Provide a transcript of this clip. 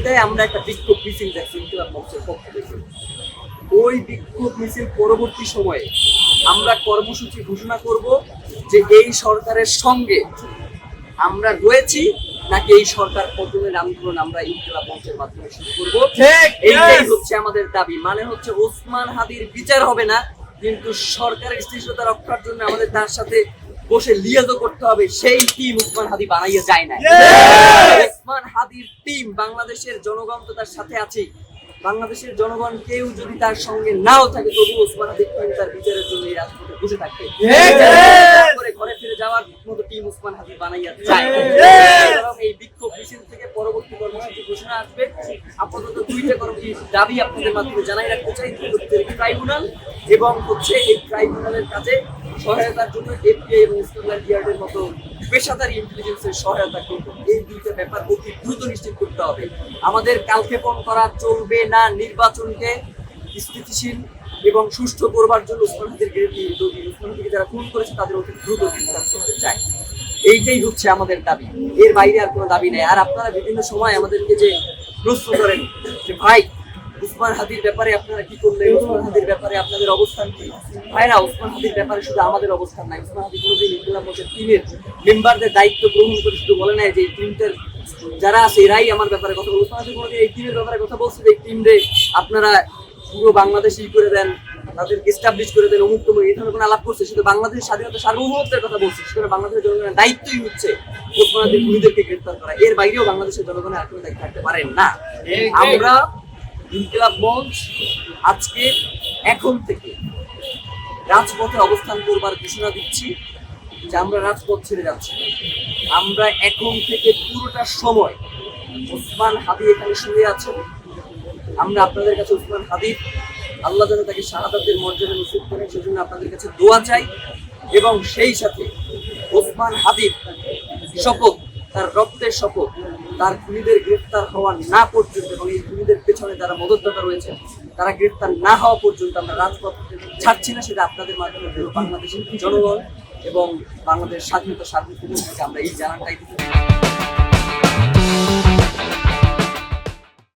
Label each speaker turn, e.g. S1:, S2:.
S1: দেয় আমরা একটা বিক্ষোভ মিছিল দেখছি ইনকিলাব মঞ্চের পক্ষ থেকে। ওই বিক্ষোভ মিছিল পরবর্তী সময়ে আমরা কর্মসূচি ঘোষণা করব যে এই সরকারের সঙ্গে আমরা রয়েছি নাকি এই সরকার পতনের আন্দোলন আমরা ইনকিলাব মঞ্চের মাধ্যমে শুরু করব। এইটাই হচ্ছে আমাদের দাবি। মানে হচ্ছে ওসমান হাদির বিচার হবে না, কিন্তু সরকারের স্থিতিশীলতা রক্ষার জন্য আমাদের তার সাথে বসে লিয়াজও করতে হবে। সেই টিম ওসমান হাদি বানাইয়া যায় না। ওসমান হাদির টিম বাংলাদেশের জনগণ তো তার সাথে আছে। বাংলাদেশের জনগণ কেউ যদি তার সঙ্গে নাও থাকে তবু ওসমান হাদির টিম তার বিচারের জন্য এই রাজপথে বসে থাকবে। করে ঘরে ফিরে যাওয়ার মতো টিম ওসমান হাদি বানাইয়া যায়। এই বিক্ষোভ মিছিল থেকে পরবর্তী কর্মসূচি ঘোষণা আসবে। আপাতত দুইটা দাবি আপনাদের মাধ্যমে জানাই রাখতে চাই। ট্রাইব্যুনাল এবং হচ্ছে এই ট্রাইব্যুনালের কাজে সহায়তার জন্য এফবিআই এবং স্কটল্যান্ড ইয়ার্ডের মতো পেশাদারী ইন্টেলিজেন্সের সহায়তা করবে। এই দুইটা ব্যাপার অতি দ্রুত নিশ্চিত করতে হবে। আমাদের কালক্ষেপণ করা চলবে না। নির্বাচনকে স্থিতিশীল এবং সুষ্ঠু করবার জন্য ওসমান হাদিকে যারা খুন করেছে তাদের অতি দ্রুত গ্রেফতার করতে চায়। এইটাই হচ্ছে আমাদের দাবি, এর বাইরে আর কোনো দাবি নেই। আর আপনারা বিভিন্ন সময় আমাদেরকে যে প্রশ্ন করেন যে ভাই ওসমান হাদির ব্যাপারে আপনারা কি করলেন, ওসমান হাদির ব্যাপারে আপনাদের অবস্থান কি? ভাইরা, ওসমান হাদির ব্যাপারে শুধু আমাদের অবস্থান নাই। ওসমান হাদি কোনোদিন ইনকিলাব মঞ্চের টিমের মেম্বারদের দায়িত্ব গ্রহণ করে শুধু বলে নাই যে এই টিমটার যারা আছে এরাই আমার ব্যাপারে কথা বলছে। ওসমান হাদি কোনোদিন এই টিমের ব্যাপারে কথা বলছে যে এই টিমরে আপনারা পুরো বাংলাদেশই করে দেন, তাদেরকে এস্টাবলিশ করে দেন, অমুক তমুক, এই ধরনের কোনো আলাপ করছে। শুধু বাংলাদেশের স্বাধীনতা সার্বভৌমত্বের কথা বলছে। সেখানে বাংলাদেশের জনগণের দায়িত্বই হচ্ছে ওসমান হাদির খুনিদেরকে গ্রেফতার করা। এর বাইরেও বাংলাদেশের জনগণের আর কোনো দায়িত্ব থাকতে পারেন না। আমরা ইনকিলাব মঞ্চ আজকে এখন থেকে রাজপথে অবস্থান করবার ঘোষণা দিচ্ছি যে আমরা রাজপথ ছেড়ে যাচ্ছি। আমরা এখন থেকে পুরোটা সময় ওসমান হাদি এখানে শুয়ে আছেন। আমরা আপনাদের কাছে ওসমান হাদির আল্লাহ যেন তাকে শাহাদাতের মর্যাদা নসিব করেন সেজন্য আপনাদের কাছে দোয়া চাই। এবং সেই সাথে ওসমান হাদির শপথ, তার রক্তের শপথ, তার খুনিদের গ্রেফতার হওয়া না পর্যন্ত এবং এই খুনিদের পেছনে যারা মদতদাতা রয়েছে তারা গ্রেফতার না হওয়া পর্যন্ত আমরা রাজপথ ছাড়ছি না। সেটা আপনাদের মাধ্যমে বাংলাদেশের জনগণ এবং বাংলাদেশ স্বাধীনতা সার্বভৌমত্বকে আমরা এই জানানটাই দিতে